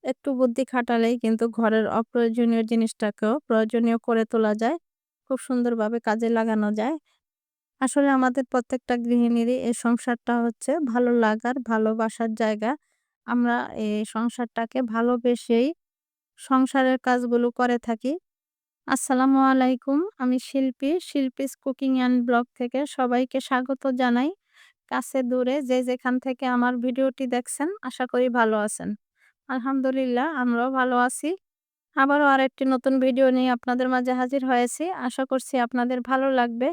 একটু বুদ্ধি খাটালেই কিন্তু ঘরের অপ্রয়োজনীয় জিনিসটাকেও প্রয়োজনীয় করে তোলা যায়। খুব সুন্দরভাবে কাজে লাগানো যায়। আসলে আমাদের প্রত্যেকটা গৃহিণীরই এই সংসারটা হচ্ছে ভালো লাগার, ভালোবাসার জায়গা। আমরা এই সংসারটাকে ভালোবেসেই সংসারের কাজগুলো করে থাকি। আসসালামু আলাইকুম। আমি শিল্পী, শিল্পীস কুকিং অ্যান্ড ব্লগ থেকে সবাইকে স্বাগত জানাই। কাছে দূরে যে যেখান থেকে আমার ভিডিওটি দেখছেন আশা করি ভালো আছেন। আলহামদুলিল্লাহ আমরাও ভালো আছি। আবারও আরেকটি নতুন ভিডিও নিয়ে আপনাদের মাঝে হাজির হয়েছি। আশা করছি আপনাদের ভালো লাগবে।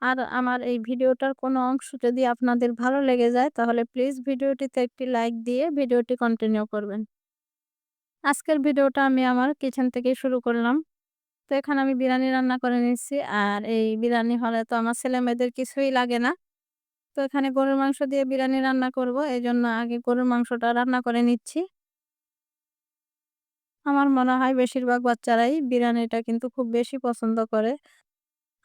আর আমার এই ভিডিওটার কোনো অংশ যদি আপনাদের ভালো লেগে যায় তাহলে প্লিজ ভিডিওটিতে একটি লাইক দিয়ে ভিডিওটি কন্টিনিউ করবেন। আজকের ভিডিওটা আমি আমার কিচেন থেকেই শুরু করলাম। তো এখানে আমি বিরিয়ানি রান্না করে নিচ্ছি। আর এই বিরিয়ানি হলে তো আমার ছেলেমেয়েদের কিছুই লাগে না। তো এখানে গরুর মাংস দিয়ে বিরিয়ানি রান্না করব। এজন্য আগে গরুর মাংসটা রান্না করে নিচ্ছি। আমার মনে হয় বেশিরভাগ বাচ্চারাই বিরিয়ানিটা কিন্তু খুব বেশি পছন্দ করে।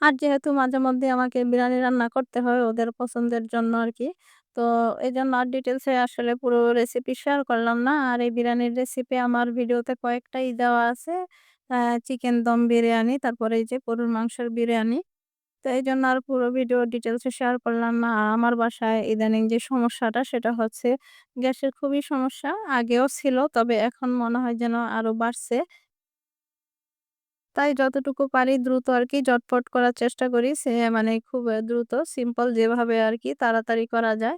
আর যেহেতু মাঝেমধ্যে আমাকে বিরিয়ানি রান্না করতে হয় ওদের পছন্দের জন্য আরকি। তো এজন্য আর ডিটেইলস এ আসলে পুরো রেসিপি শেয়ার করলাম না। আর এই বিরিয়ানির রেসিপি আমার ভিডিওতে কয়েকটাই দেওয়া আছে। চিকেন দম বিরিয়ানি, তারপরে এই যে গরুর মাংসের বিরিয়ানি। তো এইজন্য আর পুরো ভিডিও ডিটেইলস এ শেয়ার করলাম না। আর আমার বাসায় ইদানিং যে সমস্যাটা সেটা হচ্ছে গ্যাসের খুবই সমস্যা। আগেও ছিল, তবে এখন মনে হয় যেন আরো বাড়ছে। তাই যতটুকু পারি দ্রুত আরকি জটপট করার চেষ্টা করি। মানে খুব দ্রুত সিম্পল যেভাবে আরকি তাড়াতাড়ি করা যায়।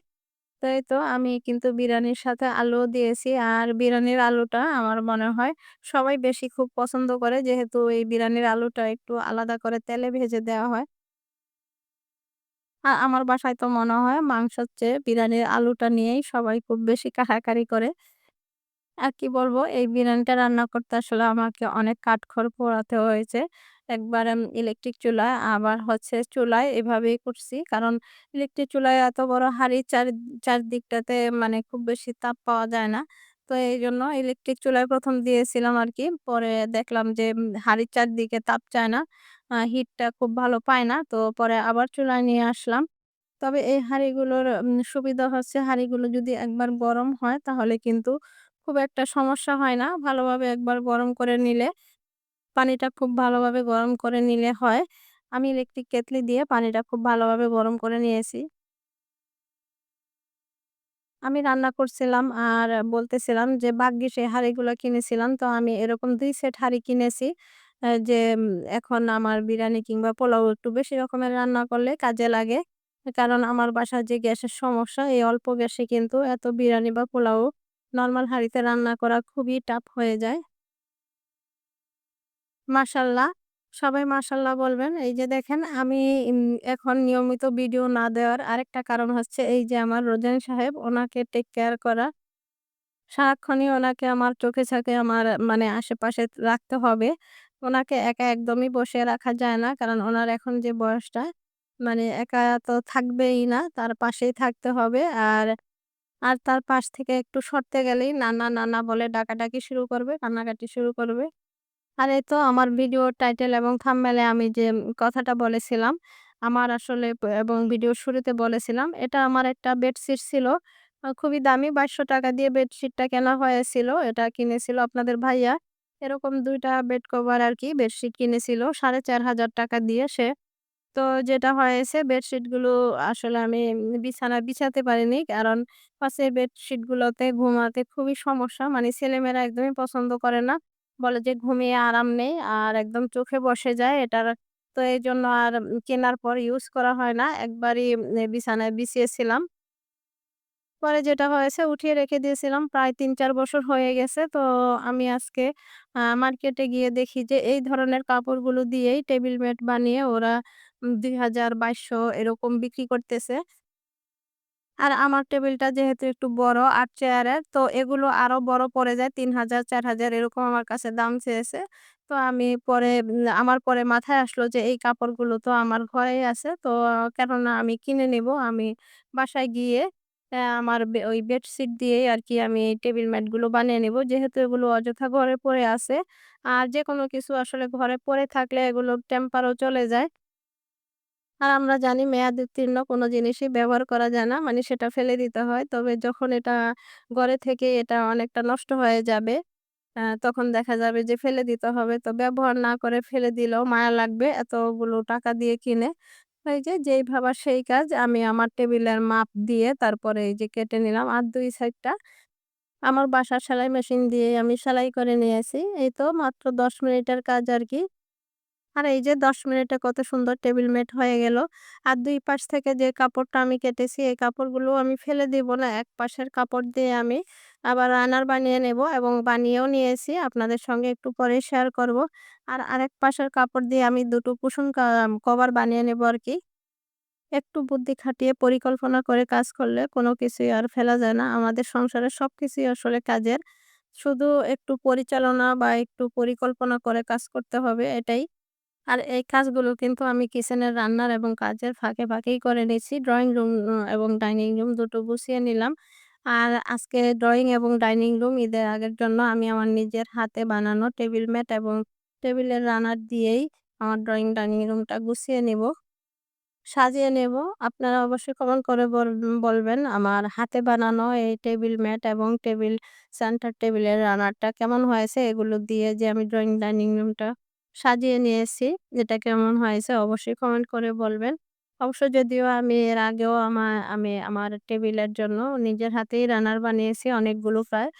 তাই তো আমি কিন্তু বিরিয়ানির সাথে আলুও দিয়েছি। আর বিরিয়ানির আলুটা আমার মনে হয় সবাই বেশি খুব পছন্দ করে। যেহেতু এই বিরিয়ানির আলুটা একটু আলাদা করে তেলে ভেজে দেওয়া হয়। আমার বাসায় তো মনে হয় মাংসের চেয়ে বিরিয়ানির আলুটা নিয়েই সবাই খুব বেশি কাড়াকাড়ি করে। আর কি বলবো, এই বিরিয়ানিটা রান্না করতে আসলে আমাকে অনেক কাঠখড় পোড়াতে হয়েছে। একবার ইলেকট্রিক চুলায়, আবার হচ্ছে চুলায় এভাবেই করছি। কারণ ইলেকট্রিক চুলায় এত বড় হাঁড়ি চারদিকটাতে মানে খুব বেশি তাপ পাওয়া যায় না। তো এইজন্য ইলেকট্রিক চুলায় ১ম দিয়েছিলাম আরকি। পরে দেখলাম যে হাঁড়ির চারদিকে তাপ চায় না। হিটটা খুব ভালো পায় না। তো পরে আবার চুলায় নিয়ে আসলাম। তবে এই হাঁড়িগুলোর সুবিধা হচ্ছে হাঁড়িগুলো যদি একবার গরম হয় তাহলে কিন্তু খুব একটা সমস্যা হয় না। ভালোভাবে একবার গরম করে নিলে, পানিটা খুব ভালোভাবে গরম করে নিলে হয়। আমি ইলেকট্রিক কেটলি দিয়ে পানিটা খুব ভালোভাবে গরম করে নিয়েছি। আমি রান্না করছিলাম আর বলতেছিলাম যে ভাগ্যিস এই হাঁড়িগুলো কিনেছিলাম। তো আমি এরকম ২ সেট হাঁড়ি কিনেছি। যে এখন আমার বিরিয়ানি কিংবা পোলাও একটু বেশি রকমের রান্না করলে কাজে লাগে। কারণ আমার বাসায় যে গ্যাসের সমস্যা, এই অল্প গ্যাসে কিন্তু এত বিরিয়ানি বা পোলাও নরমাল হাঁড়িতে রান্না করা খুবই টাফ হয়ে যায়। মাশাআল্লাহ। সবাই মাশাআল্লাহ বলবেন। এই যে দেখেন আমি উম এখন নিয়মিত ভিডিও না দেওয়ার আরেকটা কারণ হচ্ছে এই যে আমার রোজান সাহেব, ওনাকে টেক কেয়ার করা। সারাক্ষণই ওনাকে আমার চোখে চোখে আমার মানে আশেপাশে রাখতে হবে। ওনাকে একা একদমই বসিয়ে রাখা যায় না। কারণ ওনার এখন যে বয়সটা, মানে একা তো থাকবেই না। তার পাশেই থাকতে হবে। আর তার পাশ থেকে একটু সরতে গেলেই নানা, নানা বলে ডাকাডাকি শুরু করবে, কান্নাকাটি শুরু করবে। আর এই তো আমার ভিডিওর টাইটেল এবং থাম্বনেল এ আমি যে কথাটা বলেছিলাম, আমার আসলে এবং ভিডিওর শুরুতে বলেছিলাম, এটা আমার একটা বেডশিট ছিল। খুবই দামি ৳২২০০ দিয়ে বেডশিটটা কেনা হয়েছিল। এটা কিনেছিল আপনাদের ভাইয়া। এরকম ২ টা বেড কভার আরকি বেডশিট কিনেছিল ৳৪,৫০০ দিয়ে সে। তো যেটা হয়েছে বেডশিটগুলো আসলে আমি বিছানায় বিছাতে পারিনি। কারণ পাশে বেডশিটগুলোতে ঘুমাতে খুবই সমস্যা। মানে ছেলেমেয়েরা একদমই পছন্দ করে না। বলে যে ঘুমিয়ে আরাম নেই আর একদম চোখে বসে যায় এটার। তো এইজন্য আর কেনার পর ইউজ করা হয় না। একবারই বিছানায় বিছিয়েছিলাম। পরে যেটা হয়েছে উঠিয়ে রেখে দিয়েছিলাম। প্রায় ৩-৪ বছর হয়ে গেছে। তো আমি আজকে মার্কেটে গিয়ে দেখি যে এই ধরনের কাপড়গুলো দিয়েই টেবিল ম্যাট বানিয়ে ওরা ২,০০০, ২২০০ এরকম বিক্রি করতেছে। আর আমার টেবিলটা যেহেতু একটু বড় ৮ চেয়ারের, তো এগুলো আরো বড় পড়ে যায়। ৩,০০০, ৪,০০০ এরকম আমার কাছে দাম চেয়েছে। তো আমি পরে আমার পরে মাথায় আসলো যে এই কাপড়গুলো তো আমার ঘরেই আছে। তো কেননা আমি কিনে নিবো। আমি বাসায় গিয়ে আমার ওই বেডশিট দিয়েই আরকি আমি এই টেবিল ম্যাটগুলো বানিয়ে নিবো। যেহেতু এগুলো অযথা ঘরে পড়ে আছে। আর যেকোনো কিছু আসলে ঘরে পড়ে থাকলে এগুলোর টেম্পারও চলে যায়। আর আমরা জানি মেয়াদ উত্তীর্ণ কোনো জিনিসই ব্যবহার করা যায় না। মানে সেটা ফেলে দিতে হয়। তবে যখন এটা ঘরে থেকে এটা অনেকটা নষ্ট হয়ে যাবে। তখন দেখা যাবে যে ফেলে দিতে হবে। তো ব্যবহার না করে ফেলে দিলেও মায়া লাগবে এতগুলো টাকা দিয়ে কিনে। এই যে যেই ভাবা সেই কাজ। আমি আমার টেবিলের মাপ দিয়ে তারপরে এই যে কেটে নিলাম। আর ২ সাইডটা আমার বাসার সেলাই মেশিন দিয়েই আমি সেলাই করে নিয়েছি। এই তো মাত্র ১০ মিনিটের কাজ আরকি। আর এই যে ১০ মিনিটে কত সুন্দর টেবিল মেট হয়ে গেল। আর ২ পাশ থেকে যে কাপড়টা আমি কেটেছি এই কাপড়গুলো আমি ফেলে দিব না। এক পাশের কাপড় দিয়ে আমি আবার রানার বানিয়ে নেব এবং বানিয়েও নিয়েছি। আপনাদের সঙ্গে একটু পরে শেয়ার করব। আর আরেক পাশের কাপড় দিয়ে আমি দুটো কুশন কভার বানিয়ে নেব আরকি। একটু বুদ্ধি খাটিয়ে পরিকল্পনা করে কাজ করলে কোনো কিছুই আর ফেলা যায় না। আমাদের সংসারের সবকিছুই আসলে কাজের। শুধু একটু পরিচালনা বা একটু পরিকল্পনা করে কাজ করতে হবে এটাই। আর এই কাজগুলো কিন্তু আমি কিচেনের রান্নার এবং কাজের ফাঁকে, ফাঁকেই করে নিচ্ছি। ড্রইং রুম এবং ডাইনিং রুম দুটো গুছিয়ে নিলাম। আর আজকে ড্রইং এবং ডাইনিং রুম ঈদের আগের জন্য আমি আমার নিজের হাতে বানানো টেবিল ম্যাট এবং টেবিলের রানার দিয়েই আমার ড্রইং ডাইনিং রুমটা গুছিয়ে নিব। সাজিয়ে নেব। আপনারা অবশ্যই কমেন্ট করে বলবেন আমার হাতে বানানো এই টেবিল ম্যাট এবং সেন্টার টেবিলের রানারটা কেমন হয়েছে? এগুলো দিয়ে যে আমি ড্রইং ডাইনিং রুমটা সাজিয়ে নিয়েছি, এটা কেমন হয়েছে? অবশ্যই কমেন্ট করে বলবেন। অবশ্য যদিও আমি এর আগেও আমি আমার টেবিলের জন্য নিজের হাতেই রানার বানিয়েছি অনেকগুলো প্রায়।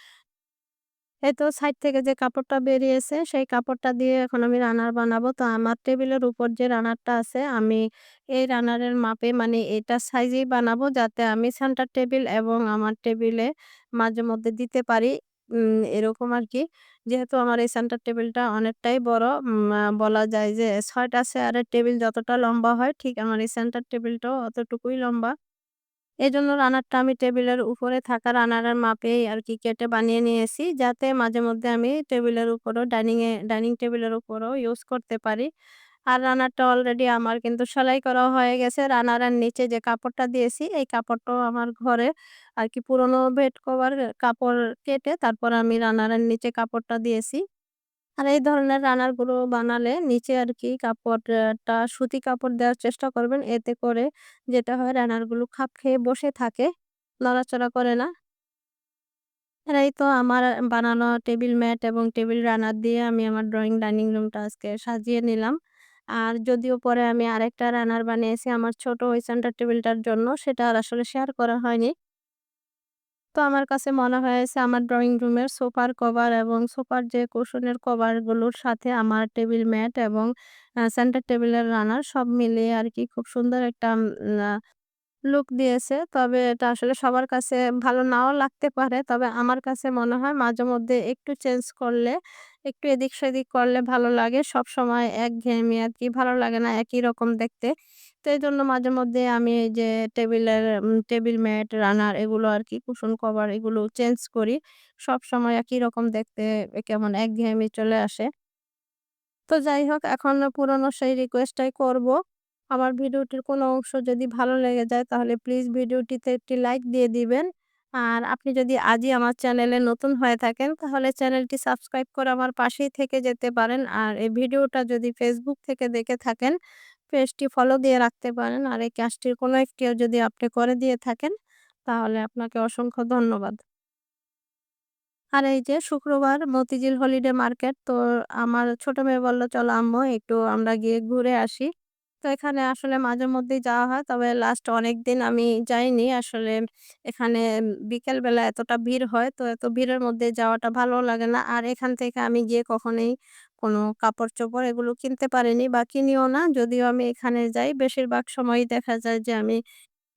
এই তো সাইড থেকে যে কাপড়টা বেরিয়েছে, সেই কাপড়টা দিয়ে এখন আমি রানার বানাবো। তো আমার টেবিলের উপর যে রানারটা আছে, আমি এই রানারের মাপে মানে এটার সাইজেই বানাবো যাতে আমি সেন্টার টেবিল এবং আমার টেবিলে মাঝেমধ্যে দিতে পারি। এরকম আরকি। যেহেতু আমার এই সেন্টার টেবিলটা অনেকটাই বড়, বলা যায় যে ৬ টা চেয়ারের টেবিল যতটা লম্বা হয়, ঠিক আমার এই সেন্টার টেবিলটাও অতটুকুই লম্বা। এজন্য রানারটা আমি টেবিলের উপরে থাকা রানারের মাপেই আরকি কেটে বানিয়ে নিয়েছি। যাতে মাঝেমধ্যে আমি টেবিলের উপরেও ডাইনিং টেবিলের উপরেও ইউজ করতে পারি। আর রানারটা অলরেডি আমার কিন্তু সেলাই করা হয়ে গেছে। রানারের নিচে যে কাপড়টা দিয়েছি, এই কাপড়টাও আমার ঘরে আরকি পুরনো বেড কভার কাপড় কেটে তারপর আমি রানারের নিচে কাপড়টা দিয়েছি। আর এই ধরনের রানার গুলো বানালে নিচে আরকি কাপড়টা সুতি কাপড় দেওয়ার চেষ্টা করবেন। এতে করে যেটা হয় রানার গুলো খাপ খেয়ে বসে থাকে, নড়াচড়া করে না। আর এই তো আমার বানানো টেবিল ম্যাট এবং টেবিল রানার দিয়ে আমি আমার ড্রইং ডাইনিং রুমটা আজকে সাজিয়ে নিলাম। আর যদিও পরে আমি আরেকটা রানার বানিয়েছি আমার ছোট ওই সেন্টার টেবিলটার জন্য, সেটা আর আসলে শেয়ার করা হয়নি। তো আমার কাছে মনে হয়েছে আমার ড্রইং রুমের সোফার কভার এবং সোফার যে কুশনের কভারগুলোর সাথে আমার টেবিল ম্যাট এবং সেন্টার টেবিলের রানার সব মিলিয়ে আরকি খুব সুন্দর একটা লুক দিয়েছে। তবে এটা আসলে সবার কাছে ভালো নাও লাগতে পারে। তবে আমার কাছে মনে হয় মাঝেমধ্যে একটু চেঞ্জ করলে, একটু এদিক-সেদিক করলে ভালো লাগে। সবসময় একঘেয়েমি আরকি ভালো লাগে না একই রকম দেখতে। তো এইজন্য মাঝেমধ্যে আমি এই যে টেবিল ম্যাট, রানার এগুলো আরকি কুশন কভার এগুলো চেঞ্জ করি। সবসময় একই রকম দেখতে কেমন একঘেয়েমি চলে আসে। তো যাই হোক এখন পুরনো সেই রিকোয়েস্টটাই করব। আমার ভিডিওটির কোনো অংশ যদি ভালো লেগে যায় তাহলে প্লিজ ভিডিওটিতে একটি লাইক দিয়ে দিবেন। আর আপনি যদি আজই আমার চ্যানেলে নতুন হয়ে থাকেন তাহলে চ্যানেলটি সাবস্ক্রাইব করে আমার পাশেই থেকে যেতে পারেন। আর এই ভিডিওটা যদি ফেসবুক থেকে দেখে থাকেন, পেজটি ফলো দিয়ে রাখতে পারেন। আর এই কাজটির কোনো একটিও যদি আপনি করে দিয়ে থাকেন তাহলে আপনাকে অসংখ্য ধন্যবাদ। আর এই যে শুক্রবার মতিঝিল হলিডে মার্কেট, তো আমার ছোট মেয়ে বলল, "চলো আম্মু একটু আমরা গিয়ে ঘুরে আসি।" তো এখানে আসলে মাঝেমধ্যেই যাওয়া হয়। তবে লাস্ট অনেকদিন আমি যাইনি। আসলে এখানে বিকেলবেলা এতটা ভিড় হয়। তো এত ভিড়ের মধ্যে যাওয়াটা ভালোও লাগে না। আর এখান থেকে আমি গিয়ে কখনোই কোনো কাপড়-চোপড় এগুলো কিনতে পারিনি বা কিনিও না। যদিও আমি এখানে যাই বেশিরভাগ সময়ই দেখা যায় যে আমি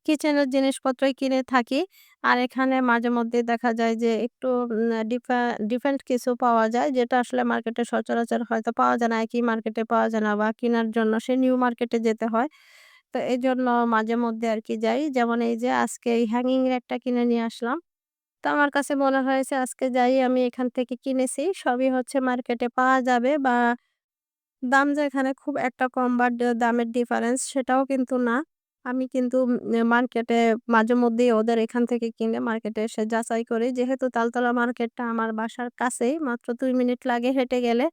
কিচেনের জিনিসপত্রই কিনে থাকি। আর এখানে মাঝেমধ্যে দেখা যায় যে একটু উম ডিফা ডিফারেন্ট কিছু পাওয়া যায় যেটা আসলে মার্কেটে সচরাচর হয়তো পাওয়া যায় না। একই মার্কেটে পাওয়া যায় না বা কিনার জন্য সে নিউ মার্কেটে যেতে হয়। তো এজন্য মাঝেমধ্যে আরকি যাই। যেমন এই যে আজকে এই হ্যাঙ্গিং রেকটা কিনে নিয়ে আসলাম। তো আমার কাছে মনে হয়েছে আজকে যাই আমি এখান থেকে কিনেছি। সবই হচ্ছে মার্কেটে পাওয়া যাবে বা দাম যে এখানে খুব একটা কম বা দামের ডিফারেন্স সেটাও কিন্তু না। আমি কিন্তু মার্কেটে মাঝেমধ্যেই ওদের এখান থেকে কিনে মার্কেটে এসে যাচাই করি। যেহেতু তালতলা মার্কেটটা আমার বাসার কাছেই, মাত্র ২ মিনিট লাগে হেঁটে গেলে।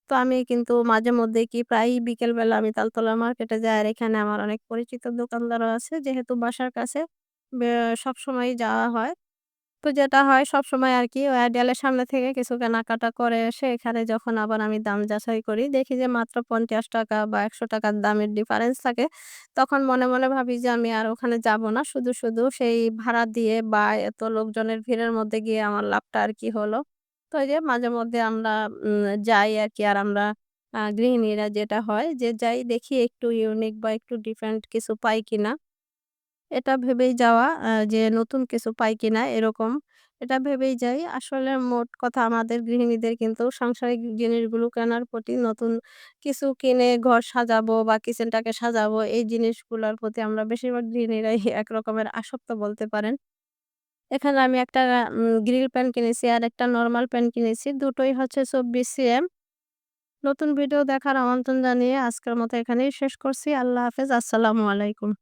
তো আমি কিন্তু মাঝেমধ্যেই কি প্রায়ই বিকেলবেলা আমি তালতলা মার্কেটে যাই। আর এখানে আমার অনেক পরিচিত দোকানদারও আছে। যেহেতু বাসার কাছে বে সবসময়ই যাওয়া হয়। তো যেটা হয় সবসময় আরকি ওই আইডিয়ালের সামনে থেকে কিছু কেনাকাটা করে এসে এখানে যখন আবার আমি দাম যাচাই করি, দেখি যে মাত্র ৳৫০ বা ৳১০০ দামের ডিফারেন্স থাকে। তখন মনে, মনে ভাবি যে আমি আর ওখানে যাব না। শুধু সেই ভাড়া দিয়ে বা এত লোকজনের ভিড়ের মধ্যে গিয়ে আমার লাভটা আর কি হলো? তো এই যে মাঝেমধ্যে আমরা যাই আরকি। আর আমরা গৃহিণীরা যেটা হয় যে যাই দেখি একটু ইউনিক বা একটু ডিফারেন্ট কিছু পাই কিনা। এটা ভেবেই যাওয়া যে নতুন কিছু পাই কিনা এরকম। এটা ভেবেই যাই। আসলে মোট কথা আমাদের গৃহিণীদের কিন্তু সাংসারিক জিনিসগুলো কেনার প্রতি নতুন কিছু কিনে ঘর সাজাবো বা কিচেনটাকে সাজাবো এই জিনিসগুলার প্রতি আমরা বেশিরভাগ গৃহিণীরাই এক রকমের আসক্ত বলতে পারেন। এখানে আমি একটা গ্রিল প্যান কিনেছি আর একটা নরমাল প্যান কিনেছি। দুটোই হচ্ছে ২৪ সিএম। নতুন ভিডিও দেখার আমন্ত্রণ জানিয়ে আজকের মতো এখানেই শেষ করছি। আল্লাহ হাফেজ। আসসালামু আলাইকুম।